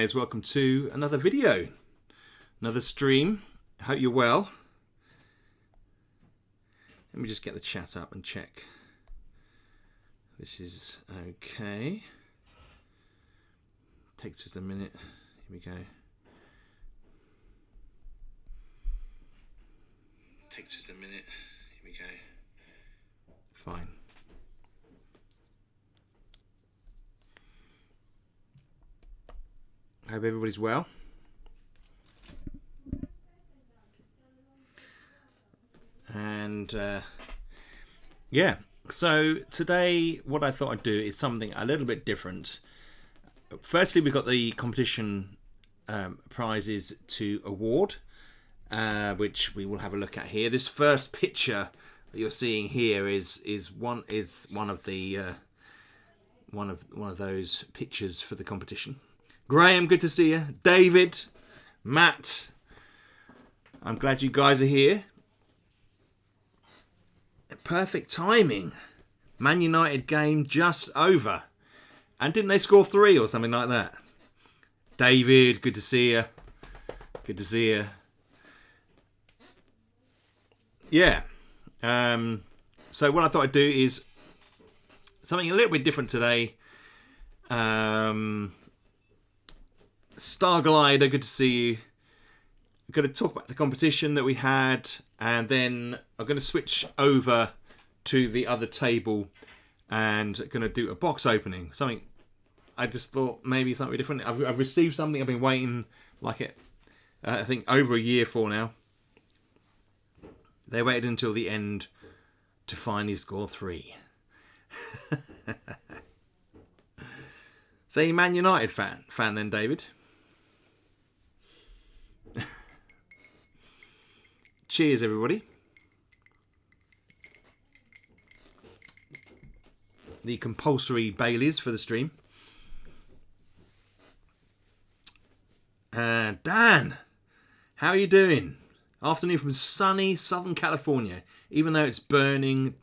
guys, welcome to another video, another stream. Hope you're well. Let me just get the chat up and check this is okay. Takes just a minute. Here we go. Takes just a minute. Here we go. Fine. I hope everybody's well. And yeah, so today what I thought I'd do is something a little bit different. Firstly, we've got the competition prizes to award, which we will have a look at here. This first picture that you're seeing here is one of those pictures for the competition. Graham, good to see you. David, Matt, I'm glad you guys are here. Perfect timing. Man United game just over. And didn't they score 3 or something like that? David, good to see you. Good to see you. Yeah. So what I thought I'd do is something a little bit different today. Starglider, good to see you. We're going to talk about the competition that we had, and then I'm going to switch over to the other table and going to do a box opening. Something I just thought maybe something different. I've received something I've been waiting I think over a year for now. They waited until the end to finally score 3. So you Man United fan then, David? Cheers, everybody. The compulsory Baileys for the stream. Dan, how are you doing? Afternoon from sunny Southern California. Even though it's burning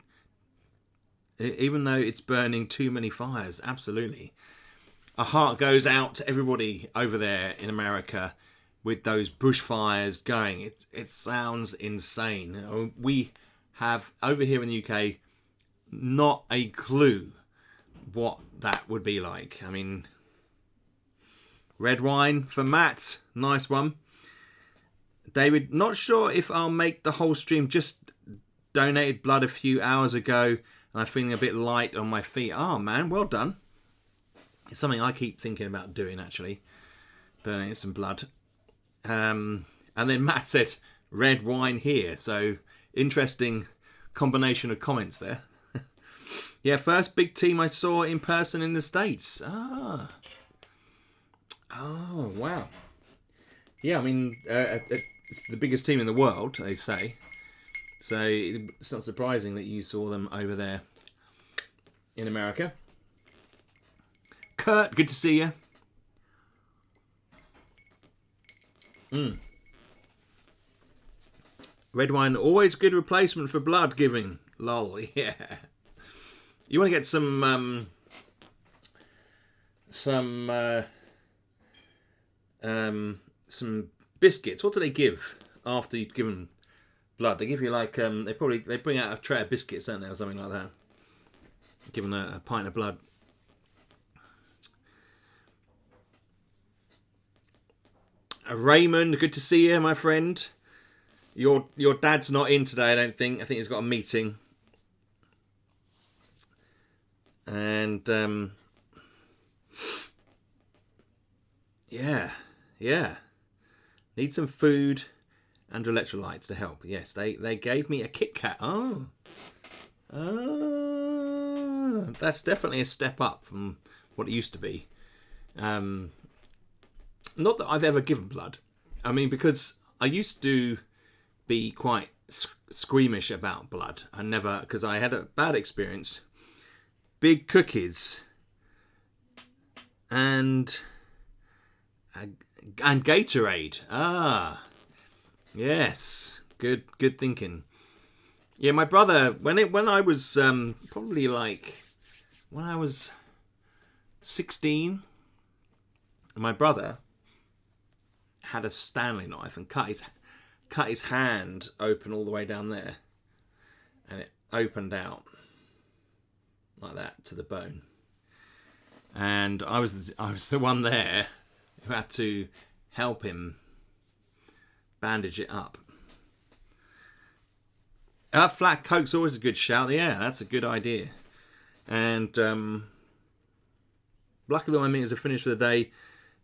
too many fires. Absolutely. A heart goes out to everybody over there in America with those bushfires going. It sounds insane. We have, over here in the UK, not a clue what that would be like. I mean, red wine for Matt. Nice one. David, not sure if I'll make the whole stream. Just donated blood a few hours ago, and I'm feeling a bit light on my feet. Oh, man, well done. It's something I keep thinking about doing, actually. Donate some blood. And then Matt said, red wine here. So, interesting combination of comments there. Yeah, first big team I saw in person in the States. Oh, wow. Yeah, I mean, it's the biggest team in the world, they say. So, it's not surprising that you saw them over there in America. Kurt, good to see you. Red wine, always good replacement for blood giving. Lol, yeah. You want to get some biscuits. What do they give after you've given blood? They give you like they bring out a tray of biscuits, don't they, or something like that. Given a pint of blood. Raymond, good to see you, my friend. Your dad's not in today, I don't think. I think he's got a meeting. And yeah. Need some food and electrolytes to help. Yes, they gave me a Kit Kat. Oh, that's definitely a step up from what it used to be. Not that I've ever given blood. I mean, because I used to be quite squeamish about blood. Because I had a bad experience. Big cookies. And Gatorade. Ah, yes. Good thinking. Yeah, my brother, when I was probably like, when I was 16, my brother had a Stanley knife and cut his hand open all the way down there, and it opened out like that to the bone. And I was the one there who had to help him bandage it up. Flat Coke's always a good shout. Yeah, that's a good idea. And luckily, my meetings are finished for the day.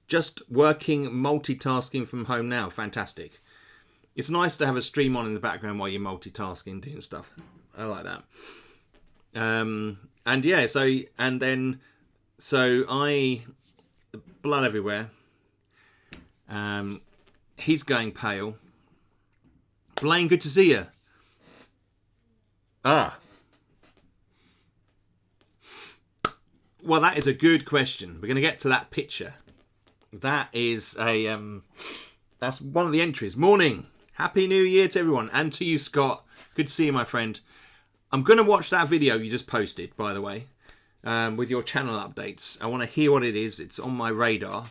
Just working, multitasking from home now. Fantastic. It's nice to have a stream on in the background while you're multitasking, doing stuff. I like that. And yeah, so blood everywhere. He's going pale. Blaine, good to see you. Well, that is a good question. We're going to get to that picture. That is that's one of the entries. Morning. Happy New Year to everyone. And to you, Scott. Good to see you, my friend. I'm going to watch that video you just posted, by the way, with your channel updates. I want to hear what it is. It's on my radar.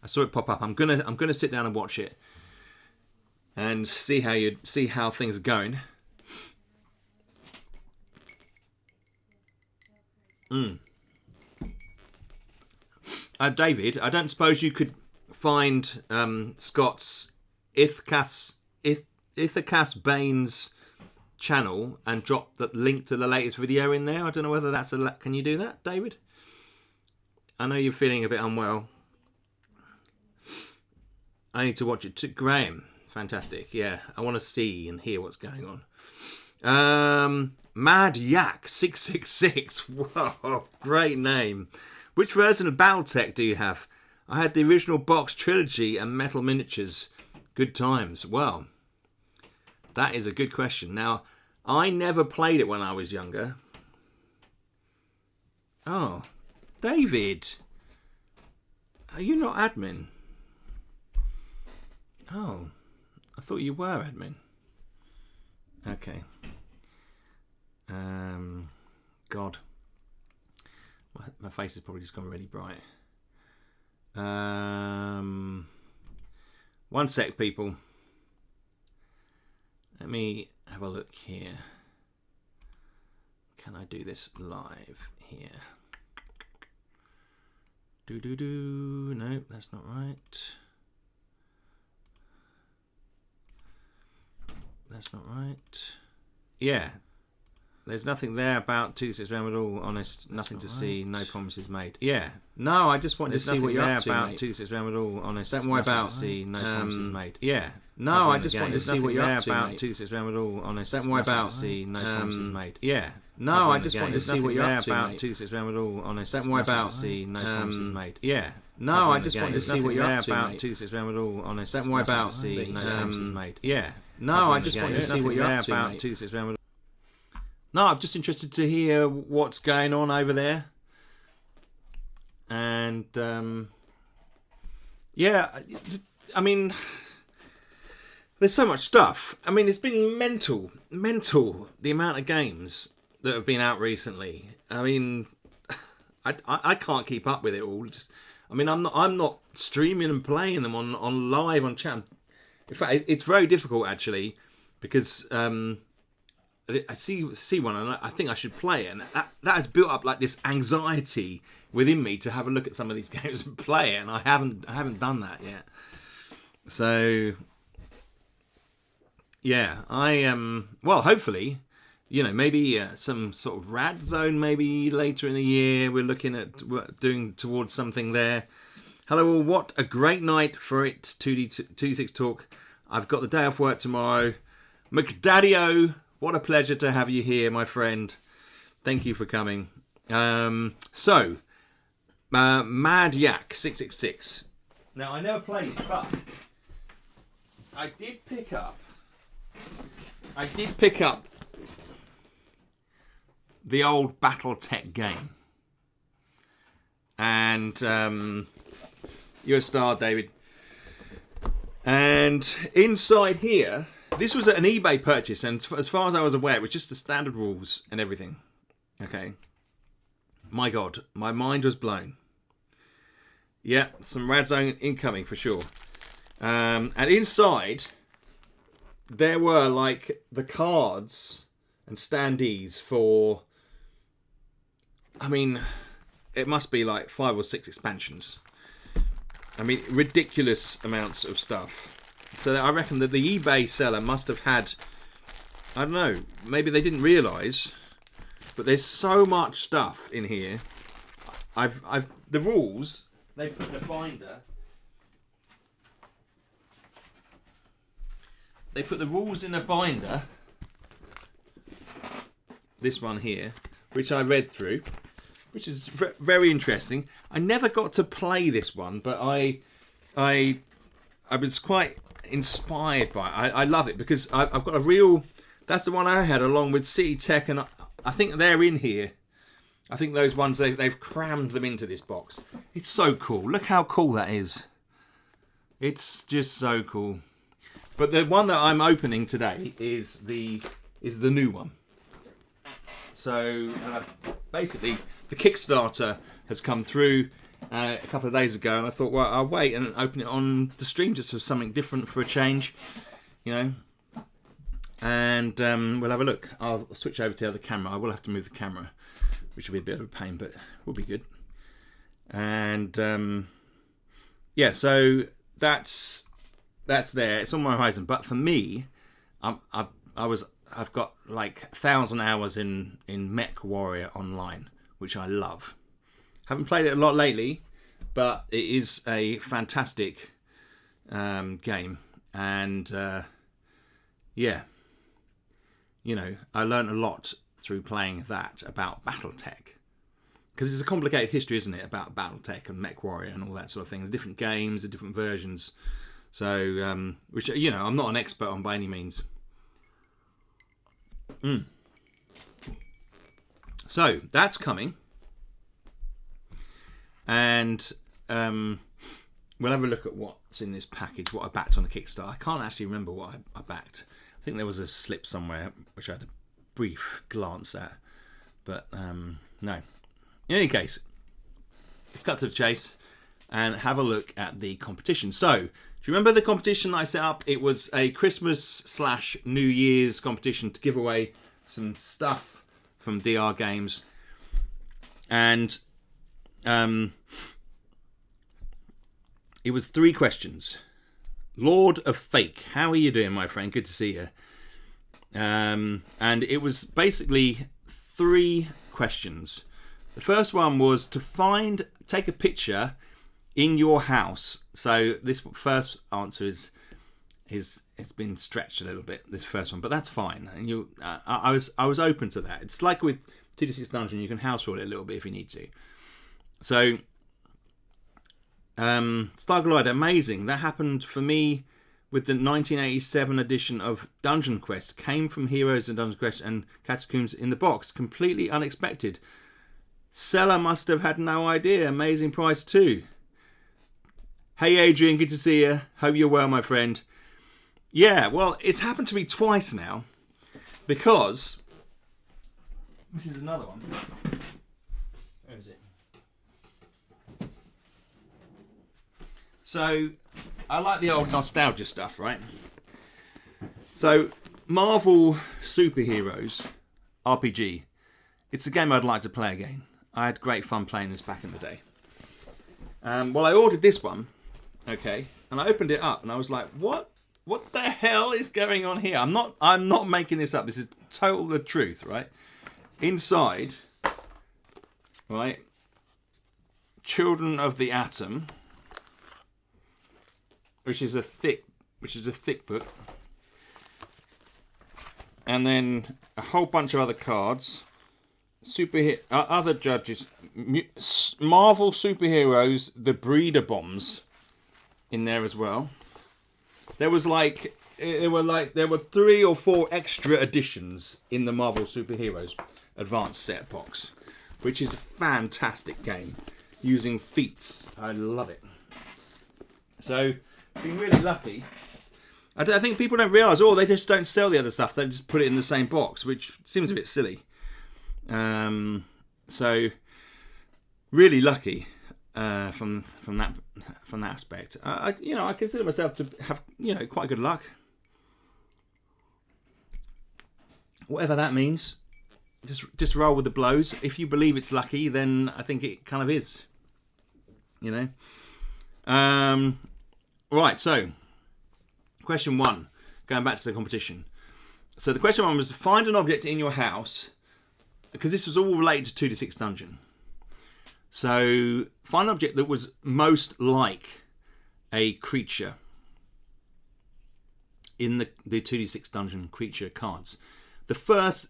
I saw it pop up. I'm gonna sit down and watch it and see how things are going. David, I don't suppose you could find Scott's Ithacas Baines channel and drop the link to the latest video in there? I don't know whether that's can you do that, David? I know you're feeling a bit unwell. I need to watch it. Graham, fantastic. Yeah, I want to see and hear what's going on. Mad Yak 666. Whoa, great name. Which version of Battletech do you have? I had the original box trilogy and metal miniatures. Good times. Well, that is a good question. Now, I never played it when I was younger. Oh, David. Are you not admin? Oh, I thought you were admin. Okay. God. My face has probably just gone really bright. One sec, people. Let me have a look here. Can I do this live here? No, that's not right. That's not right. Yeah. There's nothing there about 2-6 round at all, honest. Nothing to see, no promises made. Yeah. No, I just wanted to see what you're up to, about 2-6 round at all, honest. Don't worry about to see, no promises made. Yeah. No, I just wanted to see what you're up to, about 2-6 round at all, honest. Don't worry about to see, no promises made. Yeah. No, I just wanted to see what you're up to, about 2-6 round at all, honest. Don't worry about to see, no promises made. Yeah. No, I just wanted to see what you're up to, about 2-6 round at all, honest. Don't worry about to see, no promises made. Yeah. No, I just wanted to see what you're up to, about 2-6 round at all. No, I'm just interested to hear what's going on over there. And, yeah, I mean, there's so much stuff. I mean, it's been mental, the amount of games that have been out recently. I mean, I can't keep up with it all. I'm not streaming and playing them on live on chat. In fact, it's very difficult, actually, because... I see one and I think I should play it, and that has built up like this anxiety within me to have a look at some of these games and play it, and I haven't done that yet. So yeah, I am. Well, hopefully, maybe some sort of rad zone maybe later in the year. We're looking at doing towards something there. Hello all, what a great night for it. 2D6 talk. I've got the day off work tomorrow. McDaddy-o. What a pleasure to have you here, my friend. Thank you for coming. Mad Yak 666. Now, I never played it, but I did pick up the old Battletech game. And you're a star, David. And inside here... This was an eBay purchase, and as far as I was aware, it was just the standard rules and everything. Okay. My God, my mind was blown. Yeah, some Rad Zone incoming for sure. And inside, there were like the cards and standees for, I mean, it must be like 5 or 6 expansions. I mean, ridiculous amounts of stuff. So I reckon that the eBay seller must have had, I don't know, maybe they didn't realise, but there's so much stuff in here. The rules, they put in a binder. They put the rules in a binder. This one here, which I read through, which is very interesting. I never got to play this one, but I was quite inspired by it. I love it because I've got a real. That's the one I had along with City Tech, and I think they're in here. I think those ones they've crammed them into this box. It's so cool. Look how cool that is. It's just so cool. But the one that I'm opening today is the new one. So basically, the Kickstarter has come through a couple of days ago, and I thought, well, I'll wait and open it on the stream just for something different, for a change, you know. And we'll have a look. I'll switch over to the other camera. I will have to move the camera, which will be a bit of a pain, but will be good. And yeah, so that's there. It's on my horizon. But for me, I've got like 1,000 hours in Mechwarrior Online, which I love. Haven't played it a lot lately, but it is a fantastic game. And yeah, you know, I learned a lot through playing that about Battletech. Because it's a complicated history, isn't it, about Battletech and Mechwarrior and all that sort of thing. The different games, the different versions. So, which, you know, I'm not an expert on by any means. So, that's coming. And we'll have a look at what's in this package, what I backed on the Kickstarter. I can't actually remember what I backed. I think there was a slip somewhere, which I had a brief glance at. But, no. In any case, let's cut to the chase and have a look at the competition. So, do you remember the competition I set up? It was a Christmas/New Year's competition to give away some stuff from DR Games. And it was 3 questions. Lord of Fake, how are you doing, my friend? Good to see you. And it was basically 3 questions. The first one was to take a picture in your house. So this first answer it's been stretched a little bit, this first one, but that's fine. And I was open to that. It's like with 2D6 Dungeon, you can house rule it a little bit if you need to. So Starglide, amazing. That happened for me with the 1987 edition of Dungeon Quest. Came from Heroes and Dungeon Quest and Catacombs in the box. Completely unexpected. Seller must have had no idea. Amazing price too. Hey Adrian, good to see you. Hope you're well, my friend. Yeah, well, it's happened to me twice now. Because this is another one. Where is it? So, I like the old nostalgia stuff, right? So, Marvel Superheroes RPG. It's a game I'd like to play again. I had great fun playing this back in the day. Well, I ordered this one, okay, and I opened it up, and I was like, "What the hell is going on here?" I'm not making this up. This is total the truth, right? Inside, right, Children of the Atom, which is a thick book, and then a whole bunch of other cards. Other judges, Marvel Superheroes, the Breeder Bombs, in there as well. There were 3 or 4 extra editions in the Marvel Superheroes Advanced Set box, which is a fantastic game using feats. I love it. So, been really lucky. I think people don't realise. They just don't sell the other stuff. They just put it in the same box, which seems a bit silly. So really lucky. from that aspect. I consider myself to have quite good luck, whatever that means. Just roll with the blows. If you believe it's lucky, then I think it kind of is. Right. So, question 1, going back to the competition. So the question 1 was to find an object in your house, because this was all related to 2d6 Dungeon. So find an object that was most like a creature in the 2d6 Dungeon creature cards. The person,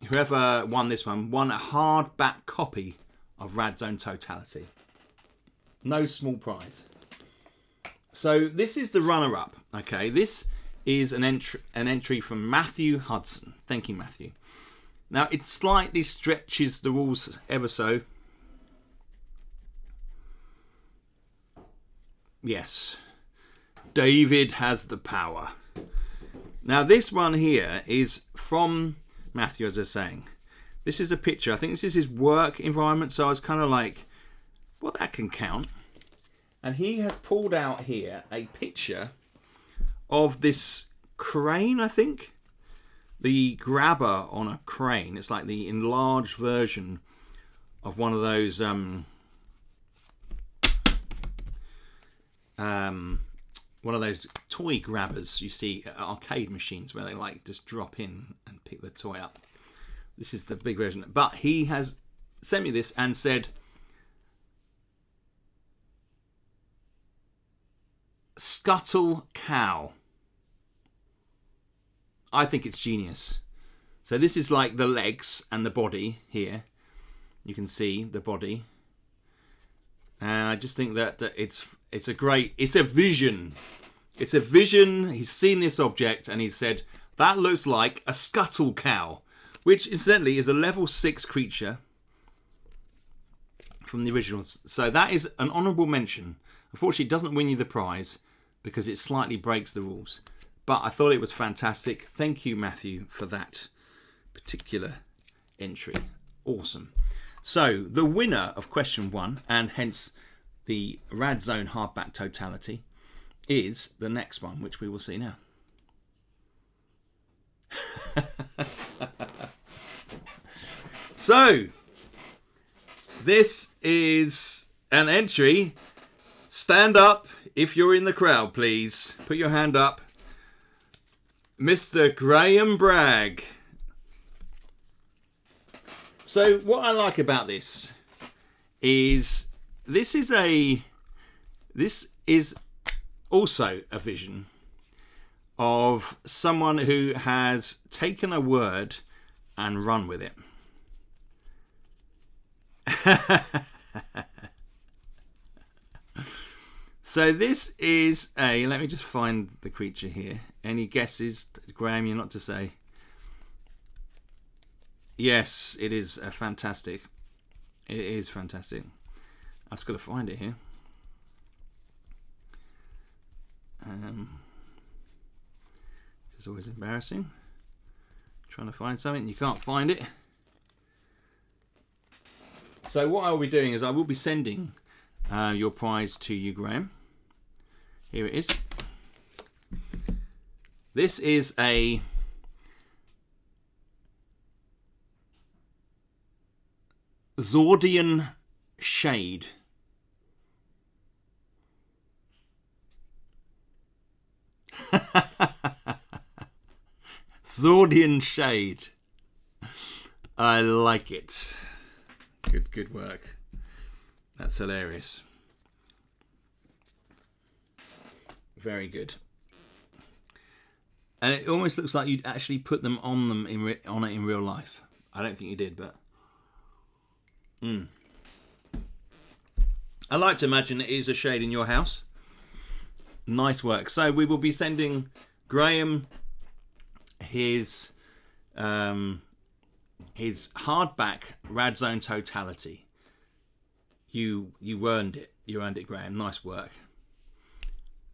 whoever won this one, won a hardback copy of Radzone Totality. No small prize. So this is the runner-up. Okay, this is an entry from Matthew Hudson. Thank you, Matthew. Now, it slightly stretches the rules ever so. Yes. David has the power. Now, this one here is from Matthew, as I was saying. This is a picture. I think this is his work environment, so I was kind of like, well, that can count. And he has pulled out here a picture of this crane, I think. The grabber on a crane. It's like the enlarged version of one of those toy grabbers you see at arcade machines, where they like just drop in and pick the toy up. This is the big version. But he has sent me this and said, Scuttle Cow. I think it's genius. So this is like the legs and the body here. You can see the body. And I just think that it's a vision. It's a vision. He's seen this object and he said, that looks like a Scuttle Cow, which incidentally is a level 6 creature from the originals. So that is an honourable mention. Unfortunately, it doesn't win you the prize because it slightly breaks the rules. But I thought it was fantastic. Thank you, Matthew, for that particular entry. Awesome. So, the winner of question 1, and hence the Radzone Hardback Totality, is the next one, which we will see now. So, this is an entry. Stand up if you're in the crowd, please. Put your hand up. Mr. Graham Bragg. So what I like about this is this is also a vision of someone who has taken a word and run with it. So this is let me just find the creature here. Any guesses, Graham? You're not to say. Yes, it is fantastic. It is fantastic. I've just got to find it here. It's always embarrassing. Trying to find something, you can't find it. So what I will be doing is I will be sending your prize to you, Graham. Here it is. This is a Zordian Shade. Zordian Shade. I like it. Good work. That's hilarious. Very good. And it almost looks like you'd actually put them on it in real life. I don't think you did, but I like to imagine it is a shade in your house. Nice work. So we will be sending Graham his hardback Radzone Totality. You earned it. You earned it, Graham. Nice work.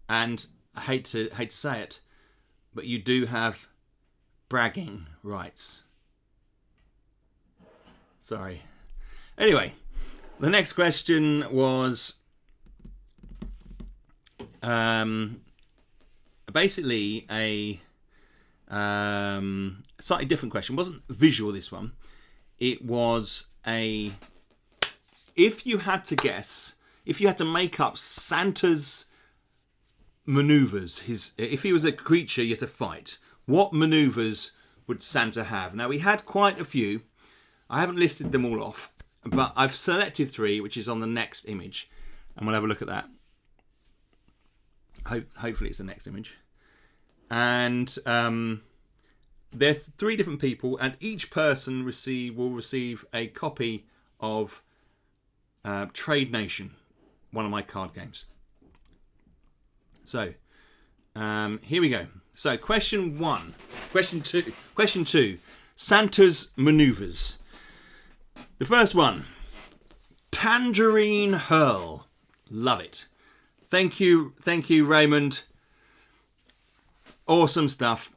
And I hate to say it, but you do have bragging rights. Sorry. Anyway, The next question was basically a slightly different question. It wasn't visual, this one. It was a... If you had to guess, if you had to make up Santa's maneuvers, if he was a creature you had to fight, what maneuvers would Santa have? Now, we had quite a few. I haven't listed them all off, but I've selected 3, which is on the next image, and we'll have a look at that. Hopefully it's the next image. And there are 3 different people, and each person will receive a copy of Trade Nation, one of my card games. So here we go. So question 2, Santa's maneuvers. The first one, Tangerine Hurl. Love it. Thank you, Raymond. Awesome stuff.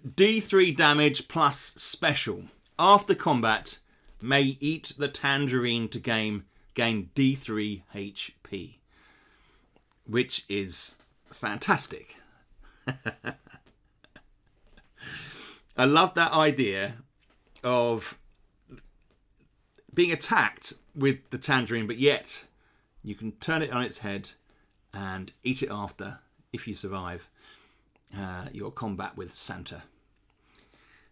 D3 damage plus special. After combat, may eat the tangerine to gain D3 HP, which is fantastic. I love that idea of being attacked with the tangerine, but yet you can turn it on its head and eat it after, if you survive your combat with Santa.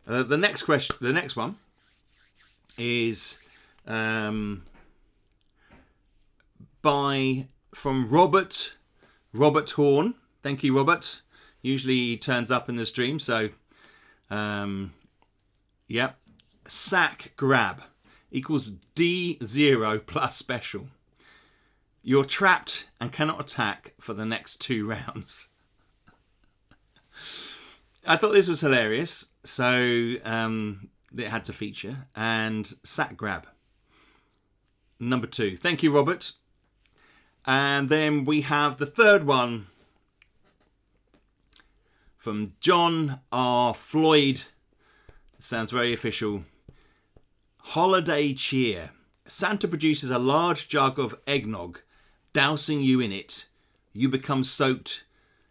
The next one is from Robert Horn. Thank you, Robert. Usually he turns up in the stream, so yep. Sack grab equals D0 plus special. You're trapped and cannot attack for the next 2 rounds. I thought this was hilarious, so it had to feature. And sack grab, number 2. Thank you, Robert. And then we have the third one from John R. Floyd. Sounds very official. Holiday cheer. Santa produces a large jug of eggnog, dousing you in it. You become soaked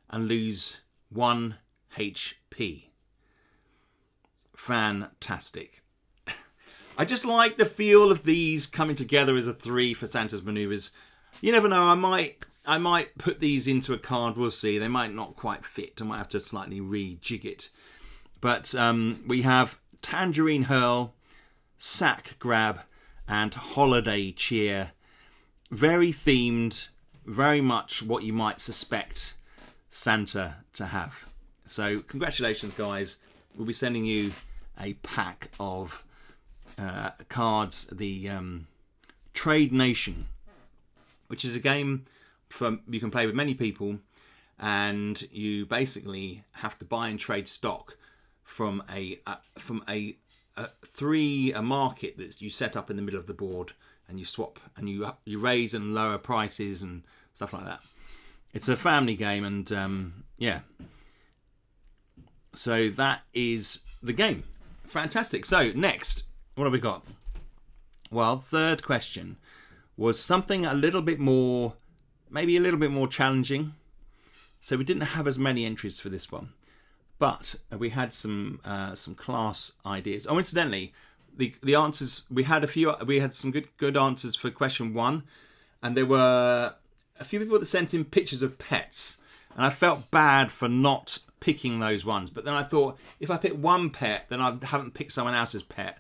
and lose 1 HP. Fantastic. I just like the feel of these coming together as a 3 for Santa's maneuvers. You never know, I might put these into a card, we'll see. They might not quite fit. I might have to slightly rejig it. But we have Tangerine Hurl, Sack Grab, and Holiday Cheer. Very themed, very much what you might suspect Santa to have. So congratulations, guys. We'll be sending you a pack of cards, the Trade Nation, which is a game you can play with many people, and you basically have to buy and trade stock from a market that you set up in the middle of the board, and you swap and you raise and lower prices and stuff like that. It's a family game, and yeah. So that is the game. Fantastic. So next, what have we got? Well, third question was something a little bit more, maybe a little bit more challenging. So we didn't have as many entries for this one, but we had some class ideas. Oh, incidentally, the answers, we had some good answers for question 1, and there were a few people that sent in pictures of pets, and I felt bad for not picking those ones. But then I thought, if I pick one pet, then I haven't picked someone else's pet,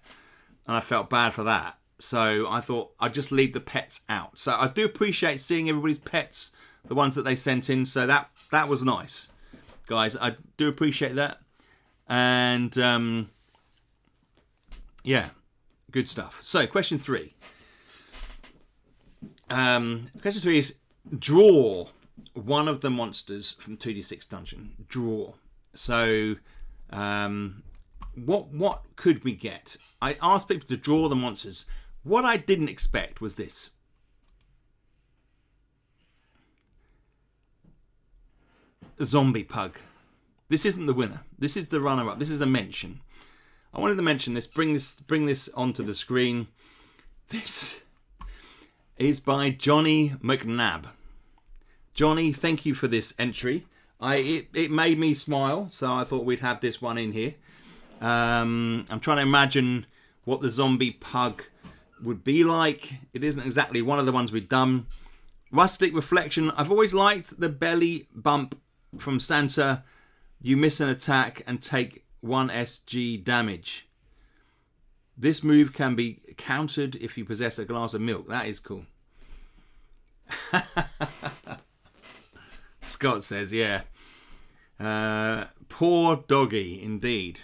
and I felt bad for that. So I thought I'd just leave the pets out. So I do appreciate seeing everybody's pets, the ones that they sent in. So that was nice, guys. I do appreciate that. And yeah, good stuff. So question 3. Question 3 is draw one of the monsters from 2d6 Dungeon. Draw. So what could we get? I asked people to draw the monsters. What I didn't expect was this. Zombie Pug. This isn't the winner. This is the runner-up. This is a mention. I wanted to mention this. Bring this onto the screen. This is by Johnny McNabb. Johnny, thank you for this entry. It made me smile, so I thought we'd have this one in here. I'm trying to imagine what the zombie pug would be like. It isn't exactly one of the ones we've done. Rustic Reflection. I've always liked the belly bump from Santa. You miss an attack and take 1 SG damage. This move can be countered if you possess a glass of milk. That is cool. Scott says, yeah. Poor doggy, indeed.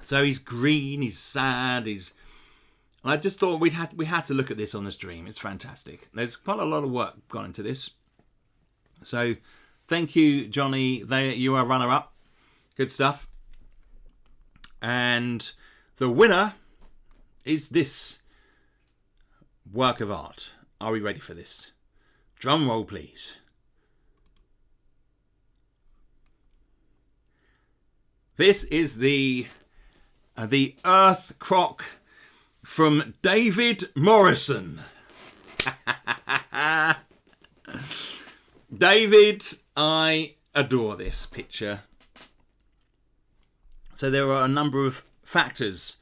So he's green, he's sad, I just thought we had to look at this on the stream. It's fantastic. There's quite a lot of work gone into this. So thank you, Johnny. You are runner-up. Good stuff. And the winner is this work of art. Are we ready for this? Drum roll, please. This is the Earth Croc from David Morrison. David, I adore this picture. So there are a number of factors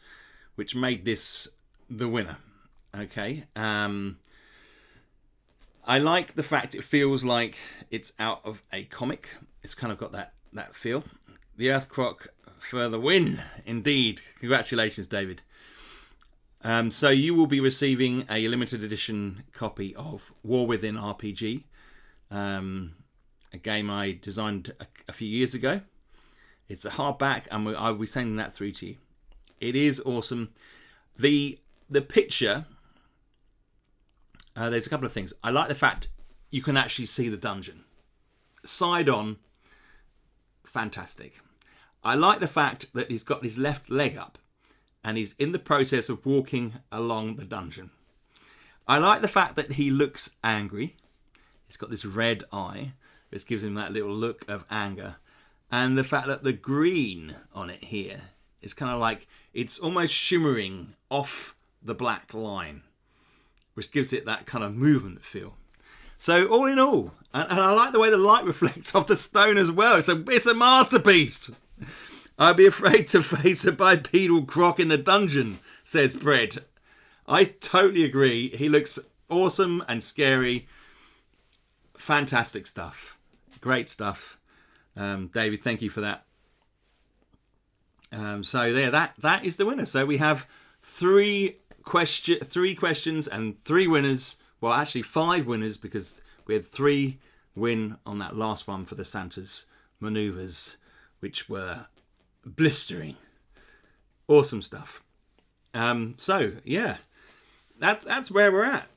which made this the winner. Okay. I like the fact it feels like it's out of a comic. It's kind of got that feel. The Earth Croc for the win. Indeed. Congratulations, David. So you will be receiving a limited edition copy of War Within RPG. A game I designed a few years ago. It's a hardback, and I'll be sending that through to you. It is awesome. The picture, there's a couple of things. I like the fact you can actually see the dungeon. Side on, fantastic. I like the fact that he's got his left leg up, and he's in the process of walking along the dungeon. I like the fact that he looks angry. He's got this red eye. This gives him that little look of anger. And the fact that the green on it here is kind of like, it's almost shimmering off the black line, which gives it that kind of movement feel. So all in all, and I like the way the light reflects off the stone as well. It's a masterpiece. I'd be afraid to face a bipedal croc in the dungeon, says Fred. I totally agree. He looks awesome and scary. Fantastic stuff. Great stuff. David, thank you for that. So there, that is the winner. So we have three questions and 3 winners. Well, actually 5 winners, because we had 3 win on that last one for the Santa's maneuvers, which were blistering. Awesome stuff. So yeah, that's where we're at.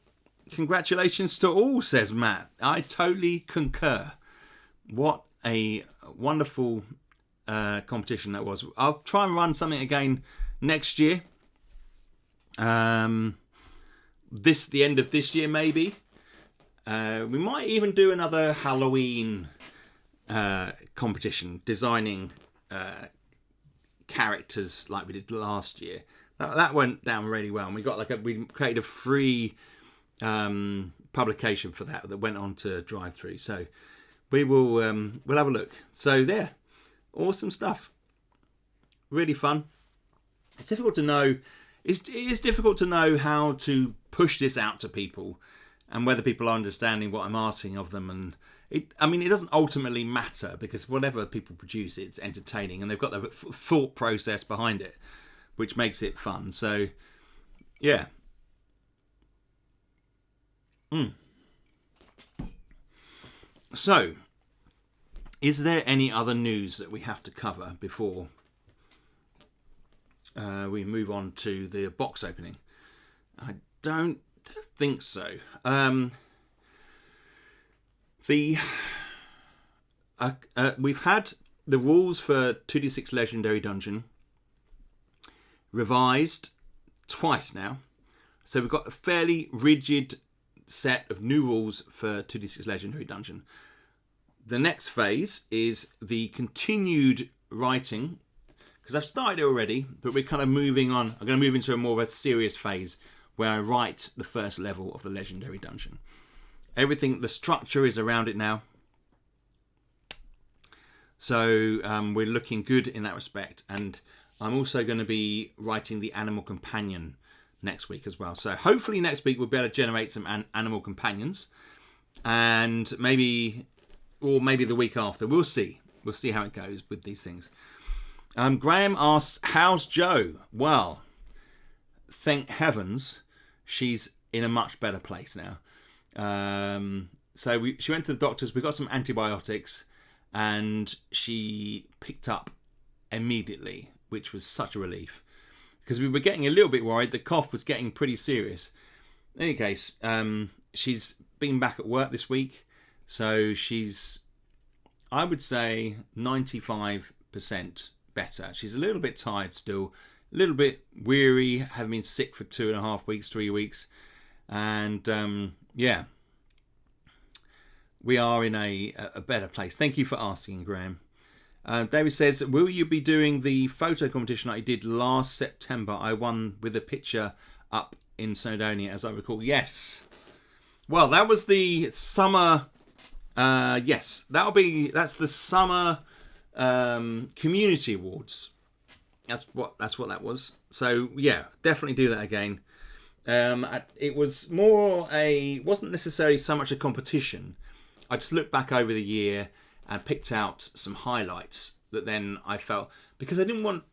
Congratulations to all, says Matt. I totally concur. What a wonderful competition that was. I'll try and run something again next year. The end of this year, maybe. We might even do another Halloween competition, designing characters like we did last year. That went down really well, and we created a free publication for that went on to drive through. So we will we'll have a look. So there, awesome stuff. Really fun. It's difficult to know. It is difficult to know how to push this out to people, and whether people are understanding what I'm asking of them. And it doesn't ultimately matter, because whatever people produce, it's entertaining, and they've got the thought process behind it, which makes it fun. So yeah. So, is there any other news that we have to cover before we move on to the box opening? I don't think so. We've had the rules for 2d6 Legendary Dungeon revised twice now. So we've got a fairly rigid set of new rules for 2d6 Legendary Dungeon. The next phase is the continued writing because I've started it already, but we're kind of moving on. I'm going to move into a more of a serious phase where I write the first level of the Legendary Dungeon. Everything, the structure is around it now. So we're looking good in that respect. And I'm also going to be writing the Animal Companion next week as well. So hopefully next week we'll be able to generate some animal companions. And maybe the week after. We'll see. We'll see how it goes with these things. Graham asks, how's Jo? Well, thank heavens she's in a much better place now. So she went to the doctors. We got some antibiotics. And she picked up immediately, which was such a relief. Because we were getting a little bit worried. The cough was getting pretty serious. In any case, she's been back at work this week. So she's, I would say, 95% better. She's a little bit tired still. A little bit weary, having been sick for 2.5 weeks, 3 weeks. And, yeah. We are in a better place. Thank you for asking, Graham. David says, will you be doing the photo competition like you did last September? I won with a picture up in Snowdonia, as I recall. Yes. Well, that was the summer. Yes, that's the summer community awards. That's what that was. So yeah, definitely do that again. It was wasn't necessarily so much a competition. I just looked back over the year and picked out some highlights that then I felt, because I don't want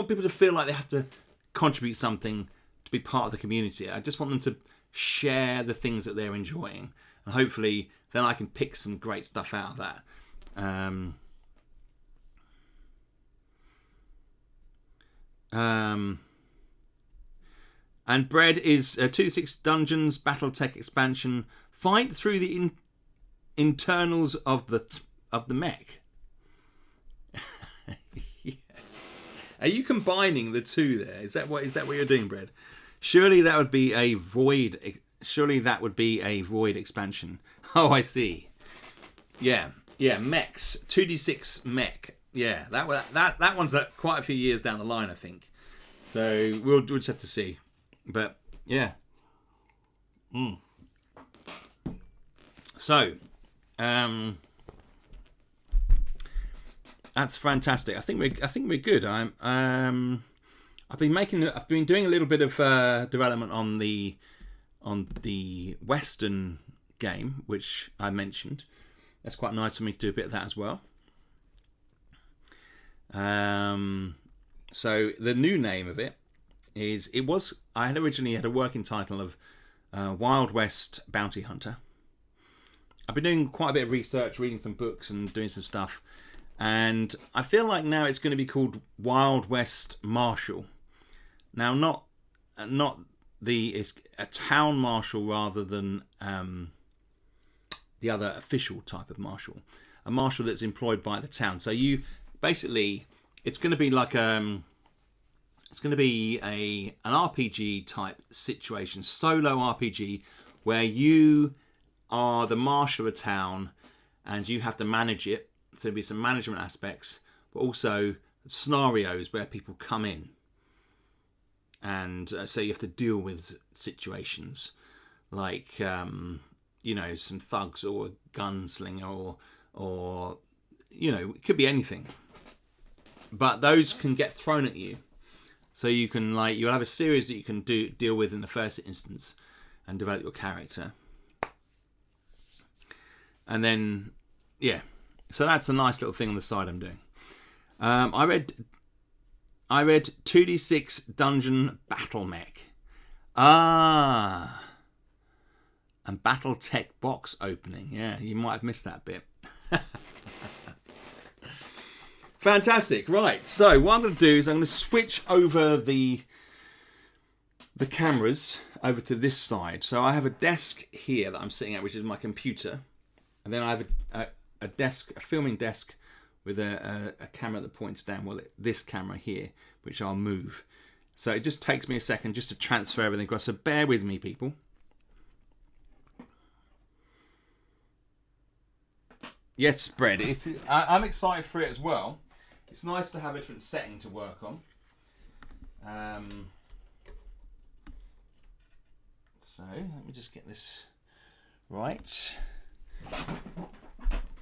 people to feel like they have to contribute something to be part of the community. I just want them to share the things that they're enjoying, and hopefully then I can pick some great stuff out of that. And Bread is 2.6 Dungeons Battletech expansion. Fight through the internals of the mech. Yeah. Are you combining the two there? Is that what you're doing, Bread? Surely that would be a void. Surely that would be a void expansion. Oh, I see. Yeah, mechs. 2d6 mech. Yeah, that one's quite a few years down the line, I think. So we'll just have to see. But yeah. So. That's fantastic. I think we're good. I've been doing a little bit of development on the Western game, which I mentioned. That's quite nice for me to do a bit of that as well. So the new name of it is I had originally had a working title of Wild West Bounty Hunter. I've been doing quite a bit of research, reading some books and doing some stuff. And I feel like now it's going to be called Wild West Marshal. Now, it's a town marshal rather than the other official type of marshal. A marshal that's employed by the town. So it's going to be like an RPG type situation, solo RPG, where you are the marshal of a town and you have to manage it. So there'll be some management aspects, but also scenarios where people come in. And so you have to deal with situations like, some thugs or a gunslinger or it could be anything. But those can get thrown at you. So you can you'll have a series that you can deal with in the first instance and develop your character. And then, yeah. So that's a nice little thing on the side I'm doing. I read 2d6 Dungeon Battle Mech. And Battletech box opening. Yeah, you might have missed that bit. Fantastic. Right, so what I'm going to do is I'm going to switch over the cameras over to this side. So I have a desk here that I'm sitting at, which is my computer. And then I have a filming desk with a camera that points down. Well, this camera here, which I'll move. So it just takes me a second just to transfer everything across. So bear with me, people. Yes, spread. I'm excited for it as well. It's nice to have a different setting to work on. So let me just get this right.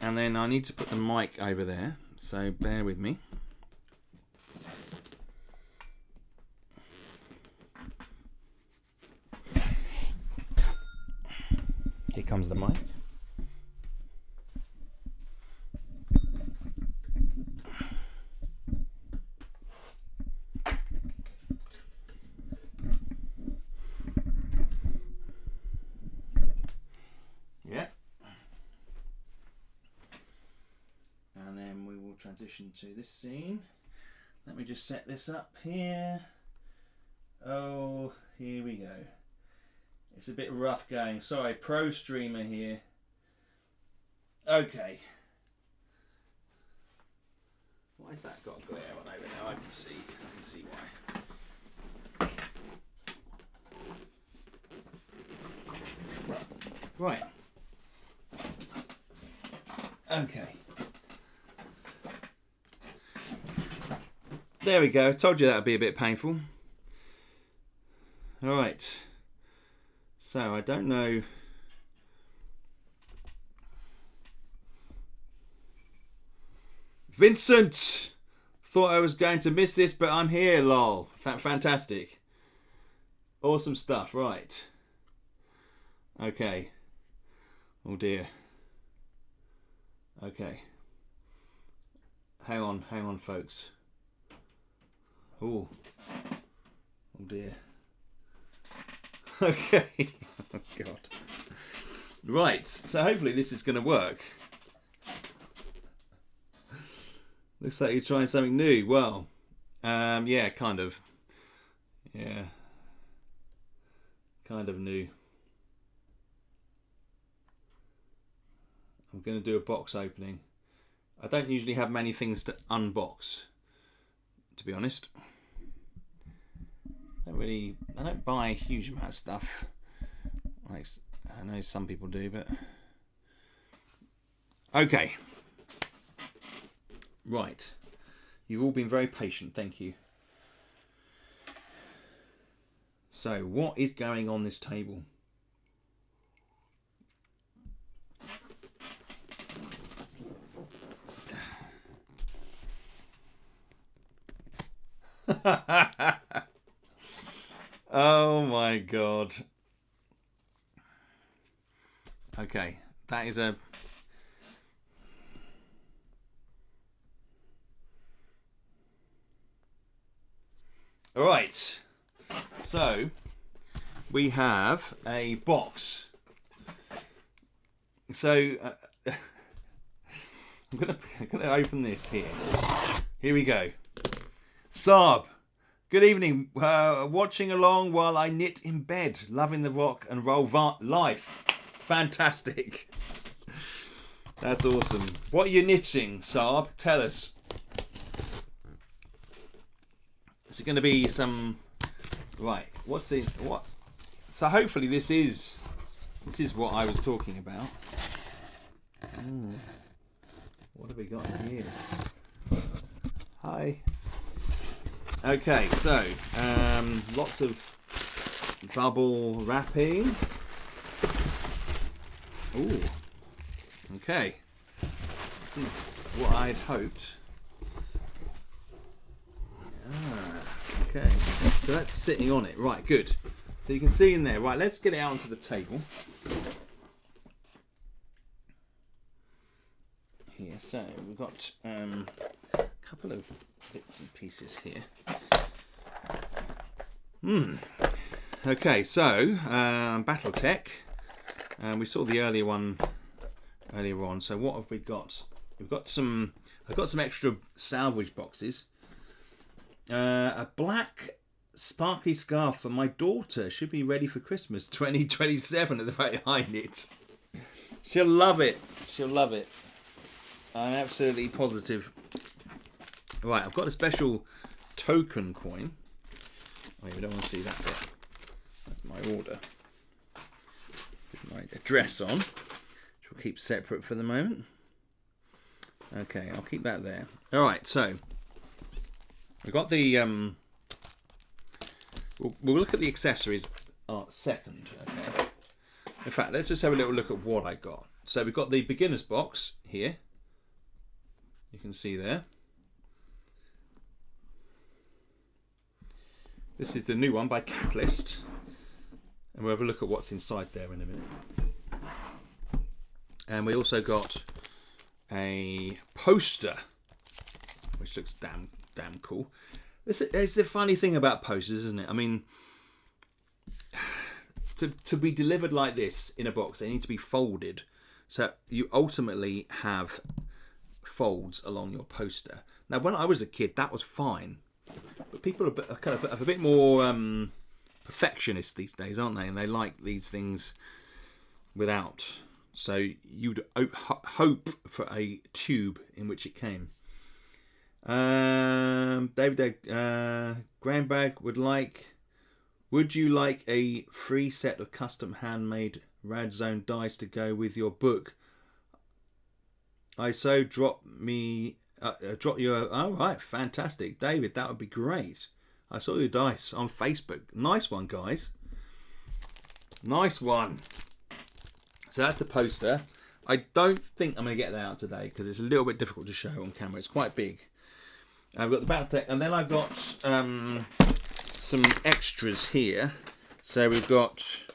And then I need to put the mic over there, so bear with me. Here comes the mic. Yeah. And then we will transition to this scene. Let me just set this up here. Oh, here we go. It's a bit rough going. Sorry, pro streamer here. Okay. Why has that got a glare on over there? I can see why. Right. Okay. There we go. Told you that would be a bit painful. All right. So, I don't know. Vincent! Thought I was going to miss this, but I'm here, lol. Fantastic. Awesome stuff, right. Okay. Oh dear. Okay. Hang on, folks. Oh. Oh dear. Okay. Oh God. Right. So hopefully this is going to work. Looks like you're trying something new. Well, yeah, kind of. Yeah. Kind of new. I'm going to do a box opening. I don't usually have many things to unbox, to be honest. I don't buy a huge amount of stuff. Like I know some people do, but okay. Right. You've all been very patient, thank you. So, what is going on this table? Oh my God. Okay, that is a... All right, so we have a box. So I'm gonna open this here. Here we go. Saab, good evening. Watching along while I knit in bed. Loving the rock and roll life. Fantastic. That's awesome. What are you knitting, Saab? Tell us. Is it going to be some... Right, what's in... What? So hopefully this is what I was talking about. What have we got in here? Hi. Okay, so lots of bubble wrapping. Ooh. Okay. This is what I'd hoped. Okay, so that's sitting on it. Right, good. So you can see in there. Right, let's get it out onto the table. Here, so we've got a couple of bits and pieces here. Okay, so Battletech. We saw the earlier one earlier on. So what have we got? I've got some extra salvage boxes. A black sparkly scarf for my daughter. Should be ready for Christmas 2027 at the very high knit. She'll love it. She'll love it. I'm absolutely positive. Right, I've got a special token coin. Wait, we don't want to see that bit. That's my order. Put my address on, which we'll keep separate for the moment. Okay, I'll keep that there. All right, so We've got the we'll look at the accessories second. Okay. In fact, let's just have a little look at what I got. So we've got the beginner's box here. You can see there. This is the new one by Catalyst, and we'll have a look at what's inside there in a minute. And we also got a poster, which looks damn cool. It's the funny thing about posters, isn't it? I mean, to be delivered like this in a box, they need to be folded, so you ultimately have folds along your poster. Now, when I was a kid, that was fine, but people are kind of a bit more perfectionist these days, aren't they? And they like these things without. So you'd hope for a tube in which it came. David Grahambag would you like a free set of custom handmade Radzone dice to go with your book? Drop you oh right, fantastic, David, that would be great. I saw your dice on Facebook. Nice one, guys. Nice one. So that's the poster. I don't think I'm going to get that out today because it's a little bit difficult to show on camera. It's quite big. I've got the Battletech, and then I've got some extras here. So we've got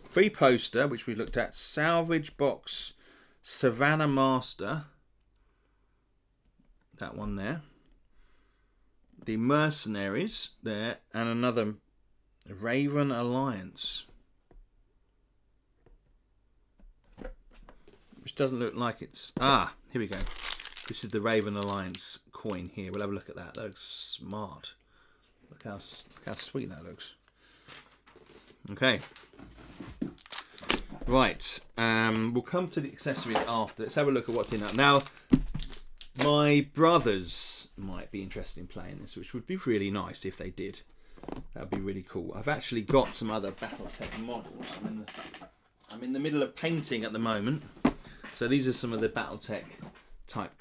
free poster, which we looked at, salvage box, Savannah Master, that one there, the Mercenaries there, and another Raven Alliance, which doesn't look like it's... Ah, here we go. This is the Raven Alliance coin here. We'll have a look at that. That looks smart. Look how sweet that looks. Okay. Right. We'll come to the accessories after. Let's have a look at what's in that. Now, my brothers might be interested in playing this, which would be really nice if they did. That would be really cool. I've actually got some other Battletech models. I'm in the middle of painting at the moment. So these are some of the Battletech type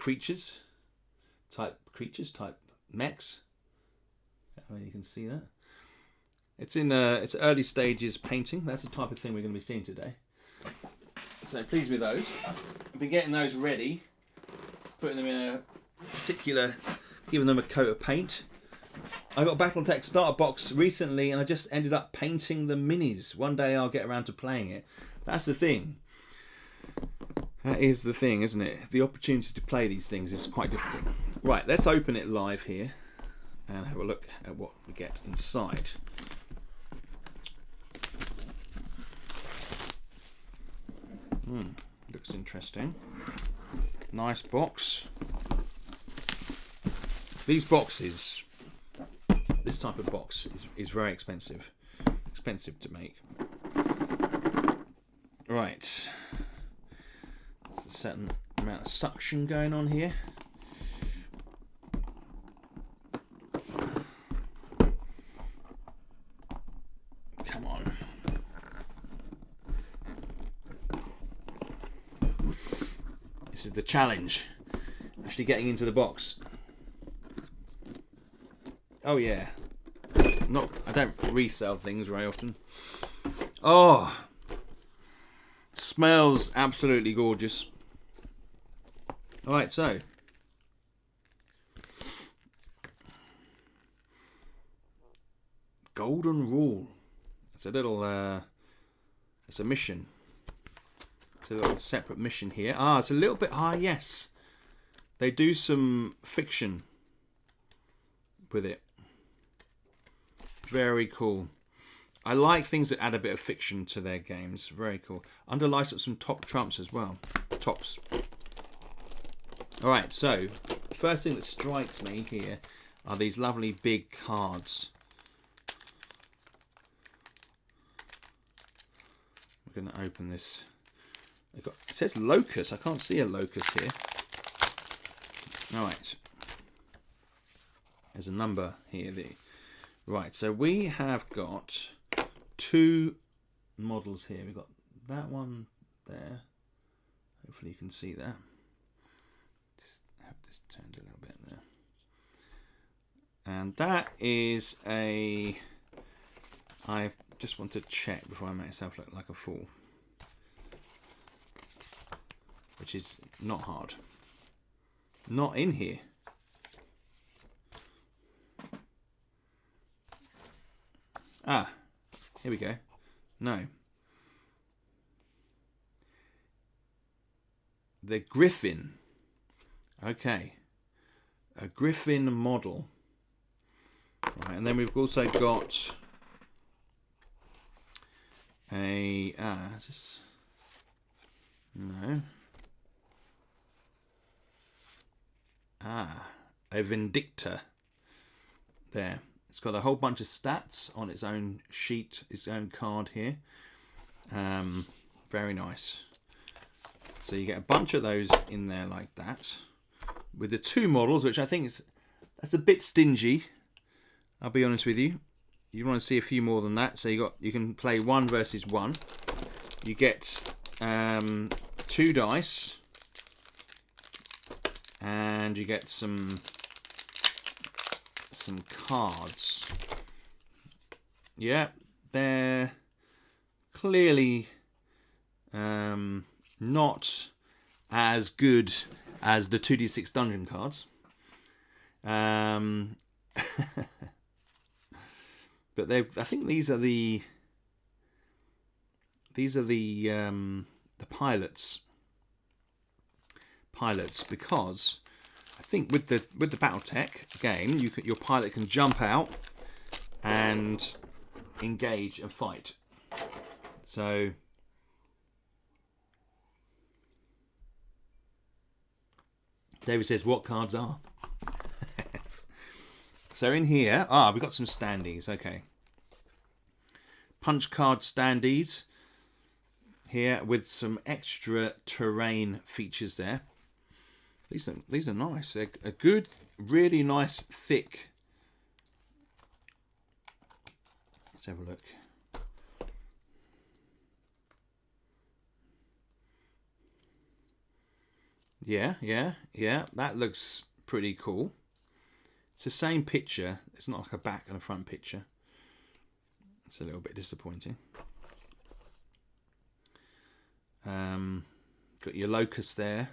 mechs. You can see that. It's in its early stages painting. That's the type of thing we're going to be seeing today. So pleased with those. I've been getting those ready, putting them in a particular, giving them a coat of paint. I got a Battletech starter box recently, and I just ended up painting the minis. One day I'll get around to playing it. That's the thing. That is the thing, isn't it? The opportunity to play these things is quite difficult. Right, let's open it live here and have a look at what we get inside. Looks interesting. Nice box. These boxes, this type of box is very expensive. Expensive to make. Right. There's a certain amount of suction going on here. Come on. This is the challenge. Actually getting into the box. Oh yeah. I don't resell things very often. Oh, smells absolutely gorgeous. Alright, so Golden Rule. It's a little it's a mission. It's a little separate mission here. It's a little bit yes. They do some fiction with it. Very cool. I like things that add a bit of fiction to their games. Very cool. Under license some top trumps as well. Tops. Alright, so first thing that strikes me here are these lovely big cards. We're going to open this. It says locust. I can't see a locust here. Alright. There's a number here. Right, so we have got two models here. We've got that one there. Hopefully you can see that. Just have this turned a little bit And that is a... I just want to check before I make myself look like a fool. Which is not hard. Not in here. Ah, here we go. No. The Griffin. Okay. A Griffin model. Right, and then we've also got a... is this... No. A Vindicta. There. It's got a whole bunch of stats on its own sheet, its own card here. Very nice. So you get a bunch of those in there like that. With the 2 models, which I think that's a bit stingy. I'll be honest with you. You want to see a few more than that. So you can play 1 versus 1. You get 2 dice. And you get some cards. Yeah, they're clearly not as good as the 2d6 dungeon cards. But I think these are the pilots, because I think with the Battletech game, your pilot can jump out and engage and fight. So David says, what cards are? So in here, we've got some standees. Okay, punch card standees here with some extra terrain features there. These are nice. They're a good, really nice, thick. Let's have a look. Yeah. That looks pretty cool. It's the same picture. It's not like a back and a front picture. It's a little bit disappointing. Got your locust there.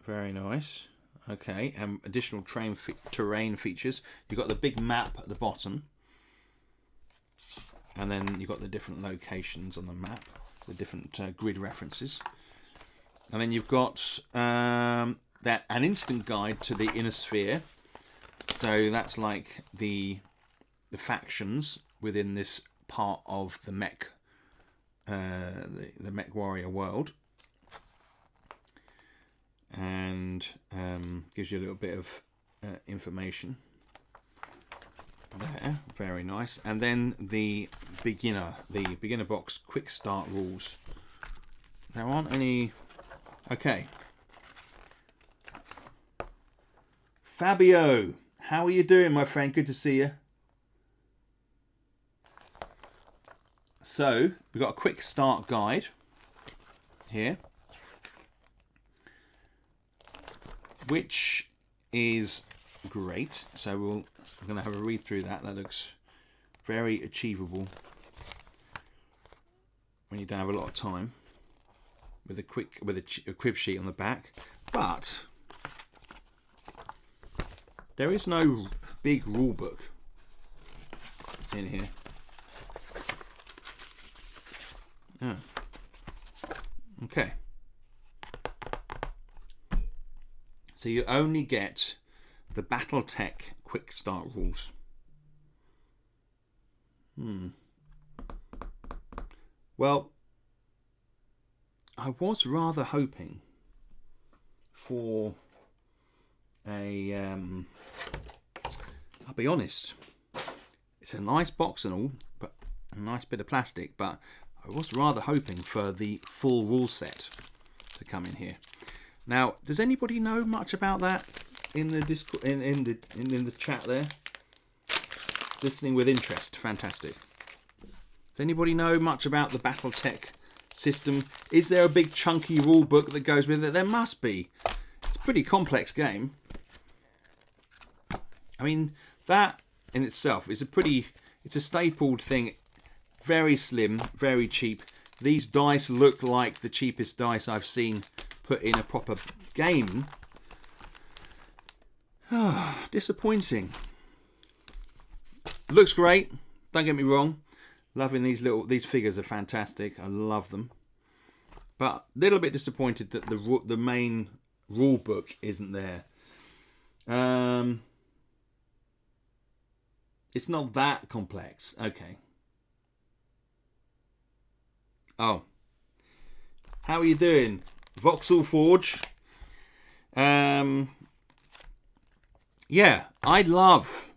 Very nice. Okay, and additional terrain features. You've got the big map at the bottom. And then you've got the different locations on the map. The different grid references. And then you've got an instant guide to the inner sphere. So that's like the factions within this part of the the Mechwarrior world, and gives you a little bit of information there. Very nice. And then the beginner box quick start rules. There aren't any. Okay, Fabio, how are you doing, my friend? Good to see you. So we've got a quick start guide here, which is great. So I'm going to have a read through that. That looks very achievable when you don't have a lot of time, with a crib sheet on the back. But there is no big rule book in here. Oh. Okay. So you only get the Battletech quick start rules. Well, I was rather hoping for I'll be honest, it's a nice box and all, but a nice bit of plastic, but I was rather hoping for the full rule set to come in here. Now, does anybody know much about that in the Discord, in the chat there? Listening with interest, fantastic. Does anybody know much about the Battletech system? Is there a big chunky rule book that goes with it? There must be. It's a pretty complex game. I mean, That in itself is it's a stapled thing. Very slim, very cheap. These dice look like the cheapest dice I've seen put in a proper game. Disappointing. Looks great. Don't get me wrong. Loving these figures are fantastic. I love them. But a little bit disappointed that the main rule book isn't there. It's not that complex. Okay. Oh. How are you doing? Voxel Forge. Yeah, I love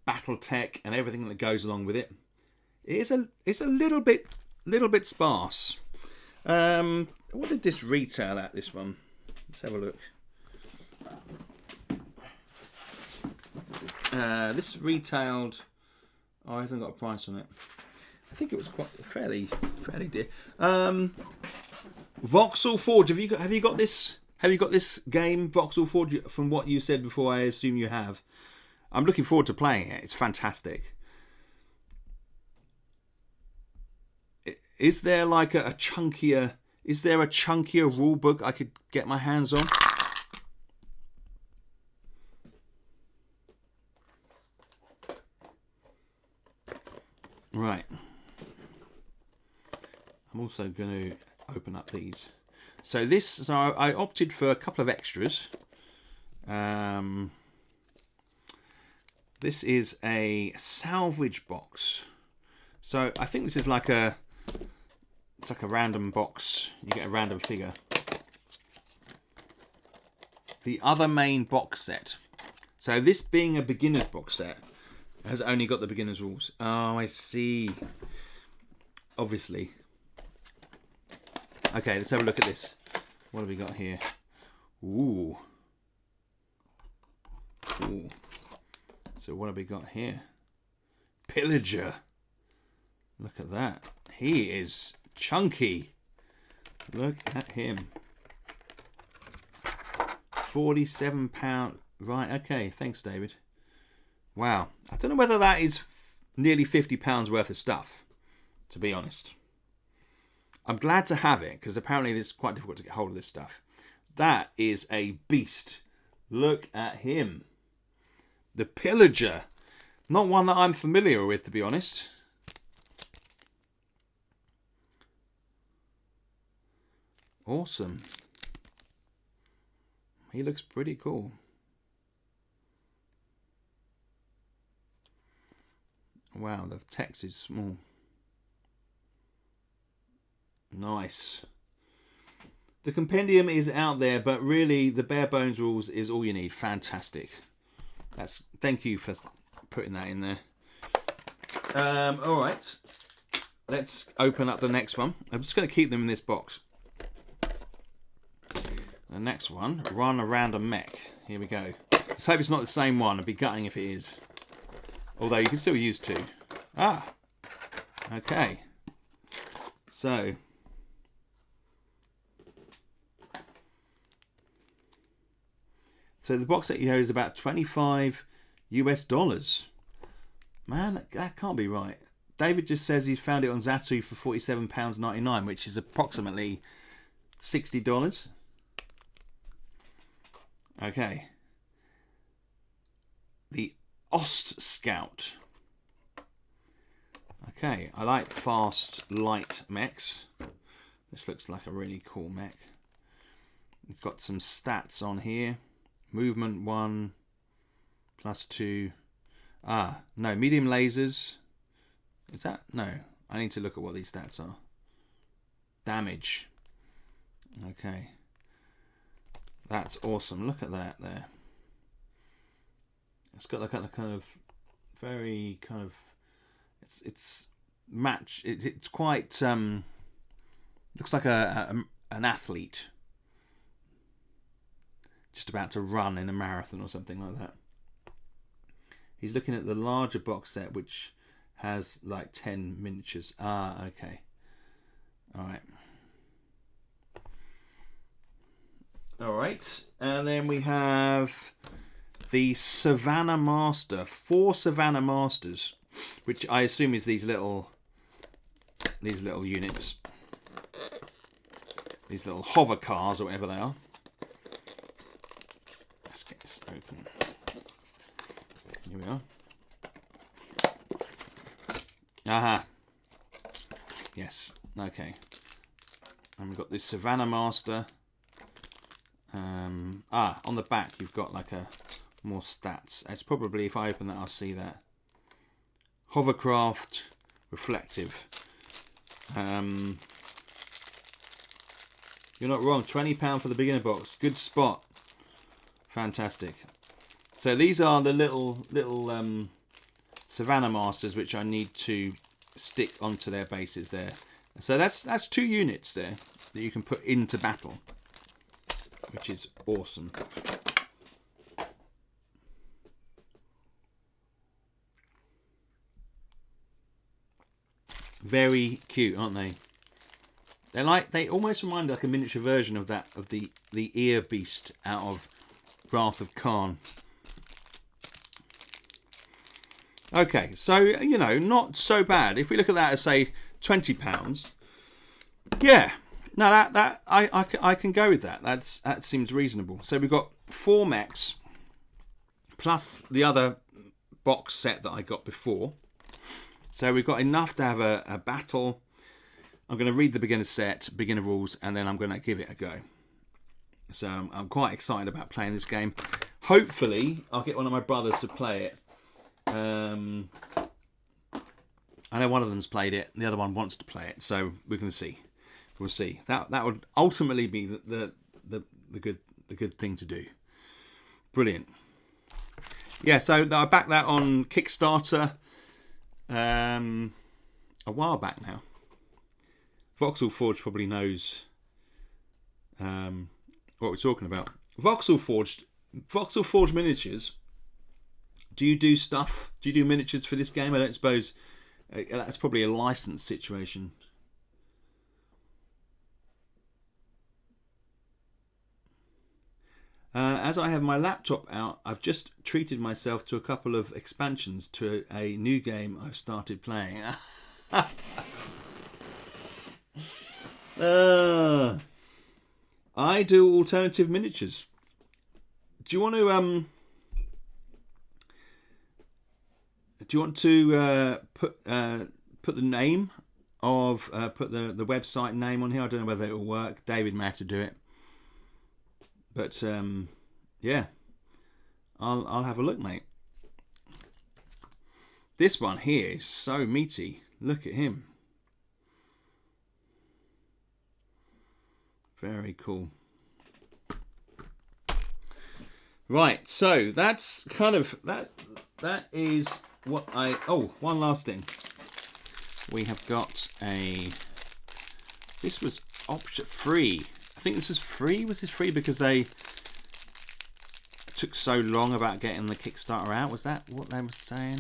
Battletech and everything that goes along with it. It's a little bit sparse. What did this retail at, this one? Let's have a look. This retailed. Oh, it hasn't got a price on it. I think it was quite fairly dear. Voxel Forge. Have you got this? Have you got this game, Voxel Forge? From what you said before, I assume you have. I'm looking forward to playing it. It's fantastic. Is there like a chunkier? Is there a chunkier rule book I could get my hands on? Right. I'm also going to open up these. So I opted for a couple of extras. This is a salvage box. So I think this is like it's like a random box. You get a random figure. The other main box set. So this being a beginner's box set has only got the beginner's rules. Oh, I see. Obviously. Okay, let's have a look at this. What have we got here? Ooh. Ooh. So what have we got here? Pillager. Look at that. He is chunky. Look at him. £47. Right, okay. Thanks, David. Wow. I don't know whether that is nearly £50 worth of stuff, to be honest. I'm glad to have it, because apparently it's quite difficult to get hold of this stuff. That is a beast. Look at him. The Pillager. Not one that I'm familiar with, to be honest. Awesome. He looks pretty cool. Wow, the text is small. Nice. The compendium is out there, but really the bare bones rules is all you need. Fantastic. Thank you for putting that in there. All right. Let's open up the next one. I'm just going to keep them in this box. The next one, Run Around a Mech. Here we go. Let's hope it's not the same one. I'd be gutting if it is. Although you can still use two. Ah. Okay. So. So the box set here is about $25 US. Man, that can't be right. David just says he's found it on Zatu for £47.99, which is approximately $60. Okay. The Ost Scout. Okay, I like fast, light mechs. This looks like a really cool mech. It's got some stats on here. Movement 1, +2. Ah, no, medium lasers. Is that? No, I need to look at what these stats are. Damage. Okay. That's awesome. Look at that there. It's got like a kind of very kind of it's quite looks like an athlete just about to run in a marathon or something like that. He's looking at the larger box set, which has like 10 miniatures. Ah, okay. All right. All right, and then we have the Savannah Master, 4 Savannah Masters, which I assume is these little units, these little hover cars or whatever they are. Let's get this open. Here we are. Aha. Yes. Okay. And we've got this Savannah Master. On the back you've got like more stats. It's probably, if I open that, I'll see that. Hovercraft, reflective. You're not wrong. £20 for the beginner box. Good spot. Fantastic. So these are the little Savannah Masters, which I need to stick onto their bases there. So that's 2 units there that you can put into battle, which is awesome. Very cute, aren't they? They almost remind like a miniature version of the ear beast out of Wrath of Khan. Okay, so not so bad. If we look at that as say £20, yeah, no, that I can go with that. That seems reasonable. So we've got 4 mechs plus the other box set that I got before. So we've got enough to have a battle. I'm going to read the beginner set, beginner rules, and then I'm going to give it a go. So I'm quite excited about playing this game. Hopefully, I'll get one of my brothers to play it. I know one of them's played it, and the other one wants to play it. So we're going to see. We'll see. That would ultimately be the good thing to do. Brilliant. Yeah. So I backed that on Kickstarter a while back now. Voxel Forge probably knows what we're talking about. Voxel Forge miniatures. Do you do stuff? Do you do miniatures for this game? I don't suppose that's probably a license situation. As I have my laptop out, I've just treated myself to a couple of expansions to a new game I've started playing. I do alternative miniatures. Do you want to put the name of put the website name on here? I don't know whether it will work. David may have to do it. But yeah, I'll have a look, mate. This one here is so meaty. Look at him. Very cool. Right, so that's kind of that is what I one last thing. We have got this was option free. I think this is free. Was this free because they took so long about getting the Kickstarter out? Was that what they were saying?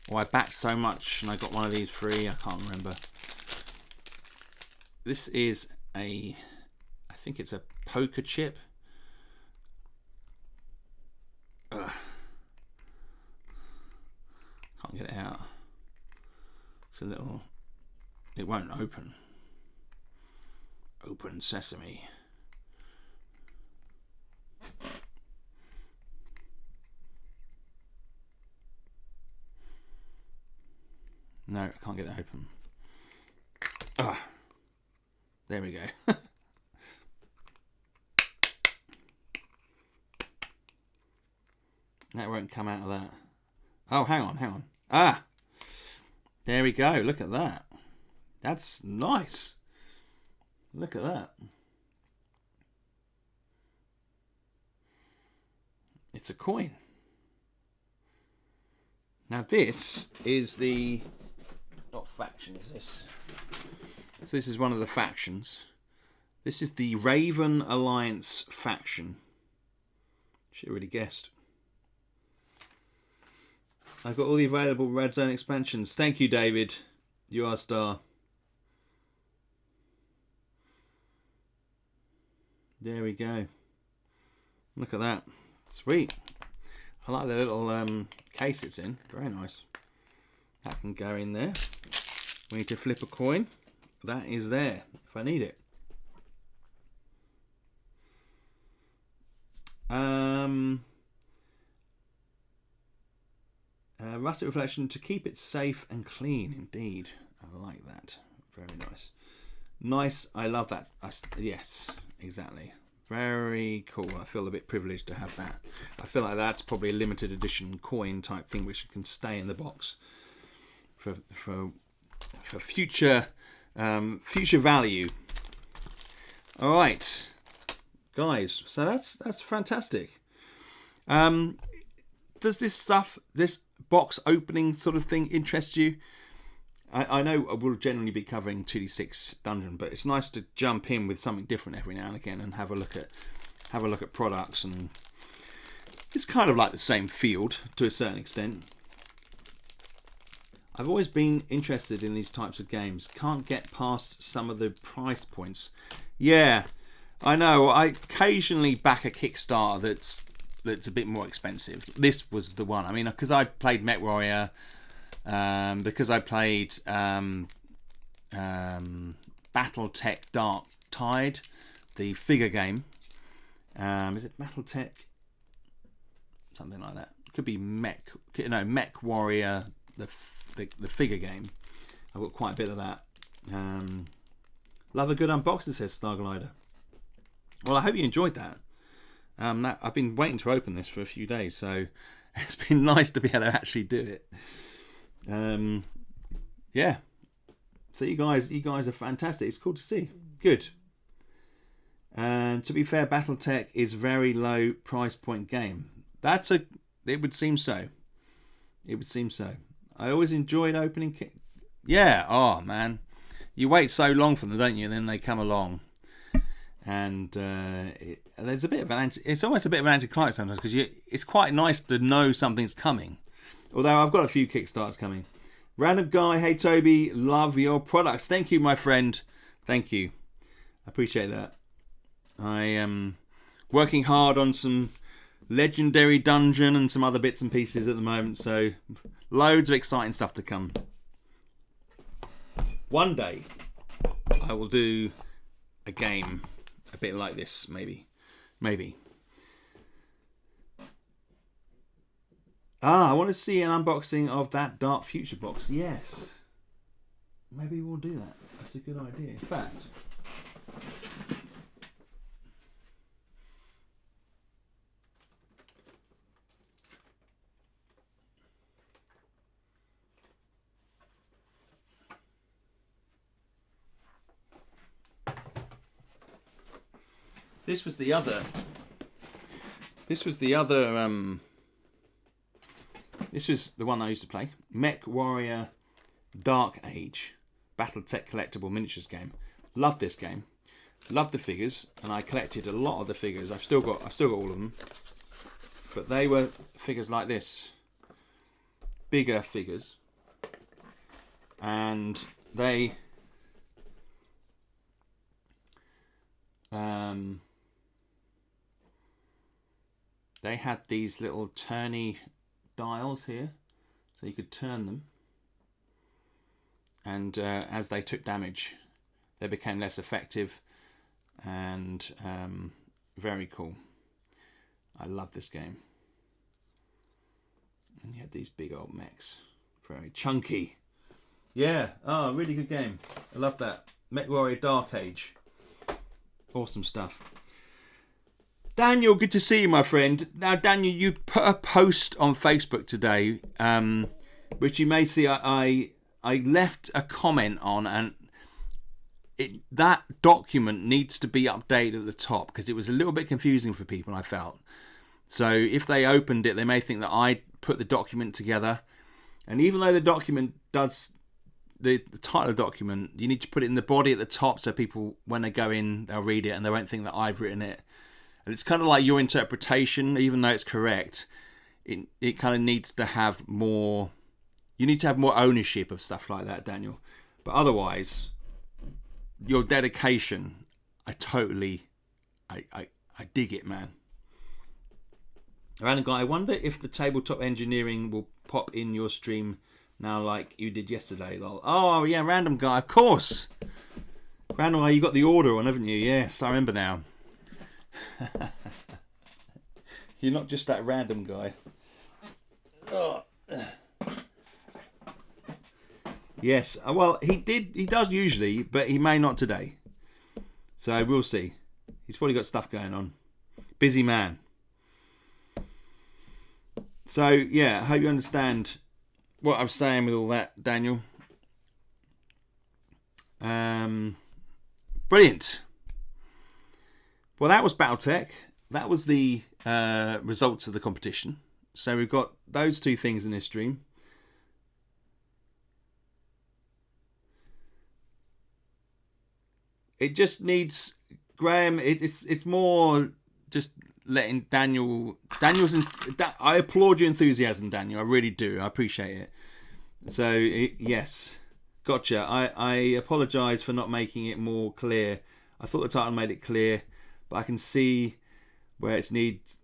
Or I backed so much and I got one of these free? I can't remember. This is I think it's a poker chip. Can't get it out. It's a little. It won't open. Open sesame. No, I can't get it open. There we go. That won't come out of that. Oh, hang on. There we go. Look at that. That's nice. Look at that. It's a coin. Now this is the... What faction is this? So this is one of the factions. This is the Raven Alliance faction. Should have really guessed. I've got all the available Red Zone expansions. Thank you, David. You are a star. There we go. Look at that. Sweet. I like the little case it's in. Very nice. That can go in there. We need to flip a coin. That is there if I need it. Russet reflection to keep it safe and clean. Indeed, I like that. Very nice. Nice. I love that. Yes, exactly. Very cool. I feel a bit privileged to have that. I feel like that's probably a limited edition coin type thing which can stay in the box for future future value. All right, guys. So that's fantastic. Does this box opening sort of thing interest you? I know we'll generally be covering 2d6 Dungeon, but it's nice to jump in with something different every now and again and have a look at products, and it's kind of like the same field to a certain extent. I've always been interested in these types of games. Can't get past some of the price points. Yeah, I know. I occasionally back a Kickstarter that's a bit more expensive. This was the one. I mean, because I played Mechwarrior. Because I played Battletech Dark Tide, the figure game. Is it Battletech? Something like that. It could be Mechwarrior, the figure game. I've got quite a bit of that. Love a good unboxing, says Starglider. Well, I hope you enjoyed that. I've been waiting to open this for a few days, so it's been nice to be able to actually do it. Yeah. So you guys are fantastic. It's cool to see. Good. And to be fair, Battletech is very low price point game. It would seem so. It would seem so. I always enjoyed opening. Yeah. Oh man, you wait so long for them, don't you? And then they come along, and there's a bit of it's almost a bit of an anticlimax sometimes because it's quite nice to know something's coming. Although I've got a few Kickstarters coming. Random Guy, hey Toby, love your products. Thank you, my friend. Thank you. I appreciate that. I am working hard on some Legendary Dungeon and some other bits and pieces at the moment, so loads of exciting stuff to come. One day I will do a game a bit like this, maybe. I want to see an unboxing of that Dark Future box. Yes. Maybe we'll do that. That's a good idea. In fact, this was the other this was the one I used to play. Mechwarrior Dark Age Battletech collectible miniatures game. Loved this game. Loved the figures, and I collected a lot of the figures. I've still got all of them. But they were figures like this. Bigger figures. And they had these little turny dials here, so you could turn them, and as they took damage they became less effective, and very cool. I love this game. And you had these big old mechs, very chunky. Yeah, really good game. I love that. Mechwarrior Dark Age, awesome stuff. Daniel, good to see you, my friend. Now, Daniel, you put a post on Facebook today, which you may see I left a comment on, and that document needs to be updated at the top because it was a little bit confusing for people, I felt. So if they opened it, they may think that I put the document together. And even though the document does, the title of the document, you need to put it in the body at the top so people, when they go in, they'll read it and they won't think that I've written it. And it's kind of like your interpretation, even though it's correct, it kind of needs to have more, you need to have more ownership of stuff like that, Daniel. But otherwise, your dedication, I dig it, man. Random guy, I wonder if the tabletop engineering will pop in your stream now like you did yesterday. Lol. Oh, yeah, random guy, of course. Random guy, you got the order on, haven't you? Yes, I remember now. You're not just that random guy. Oh. Yes, well, he does usually, but he may not today. So we'll see. He's probably got stuff going on. Busy man. So, yeah, I hope you understand what I was saying with all that, Daniel. Brilliant. Well, that was Battletech. That was the results of the competition. So we've got those two things in this stream. It just needs Graham. It's more just letting Daniel's. I applaud your enthusiasm, Daniel. I really do. I appreciate it. So yes, gotcha. I apologise for not making it more clear. I thought the title made it clear, but I can see where it needs.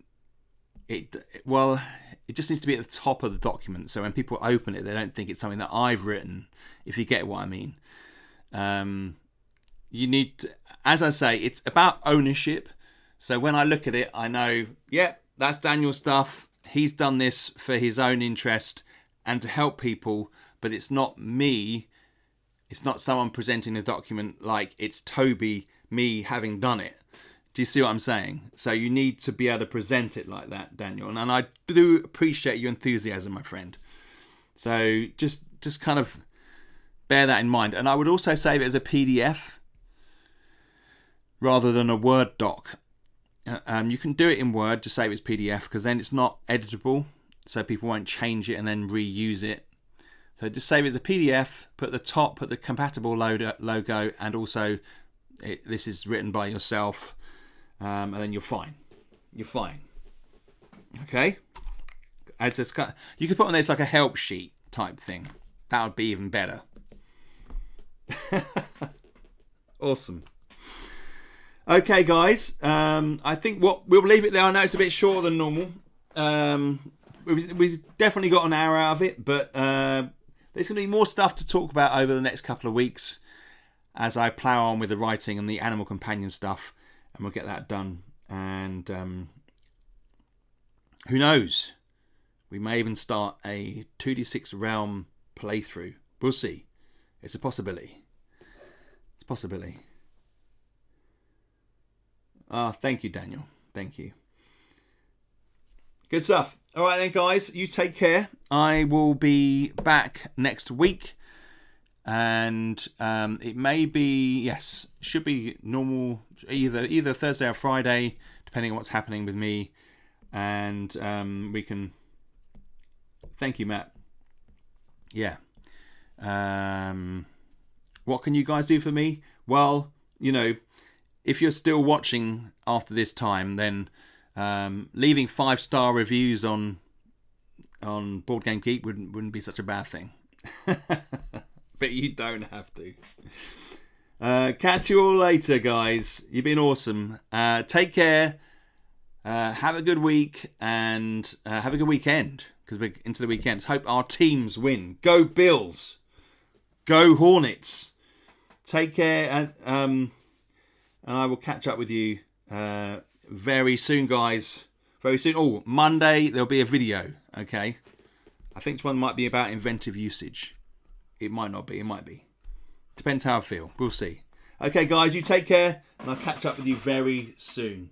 Well, it just needs to be at the top of the document. So when people open it, they don't think it's something that I've written. If you get what I mean. You need to, as I say, it's about ownership. So when I look at it, I know, yep, that's Daniel's stuff. He's done this for his own interest and to help people, but it's not me. It's not someone presenting the document like it's Toby, me having done it. Do you see what I'm saying? So you need to be able to present it like that, Daniel. And I do appreciate your enthusiasm, my friend. So just kind of bear that in mind. And I would also save it as a PDF rather than a Word doc. You can do it in Word to save it's PDF because then it's not editable, so people won't change it and then reuse it. So just save it as a PDF, put at the top, put the compatible logo, and also this is written by yourself, and then you're fine. You're fine. Okay? You could put on this like a help sheet type thing. That would be even better. Awesome. Okay, guys. I think we'll leave it there. I know it's a bit shorter than normal. We've definitely got an hour out of it, but there's going to be more stuff to talk about over the next couple of weeks as I plough on with the writing and the animal companion stuff, and we'll get that done. And who knows? We may even start a 2d6 realm playthrough. We'll see. It's a possibility. It's a possibility. Thank you, Daniel. Thank you. Good stuff. All right then, guys. You take care. I will be back next week. And it may be, yes, should be normal, either Thursday or Friday, depending on what's happening with me. And we can... Thank you, Matt. Yeah. What can you guys do for me? Well, you know... If you're still watching after this time, then leaving 5-star reviews on Board Game Geek wouldn't be such a bad thing. But you don't have to. Catch you all later, guys. You've been awesome. Take care. Have a good week and have a good weekend because we're into the weekend. Hope our teams win. Go Bills. Go Hornets. Take care and I will catch up with you very soon, guys. Very soon. Oh, Monday there'll be a video, okay? I think this one might be about inventive usage. It might not be. It might be. Depends how I feel. We'll see. Okay, guys, you take care, and I'll catch up with you very soon.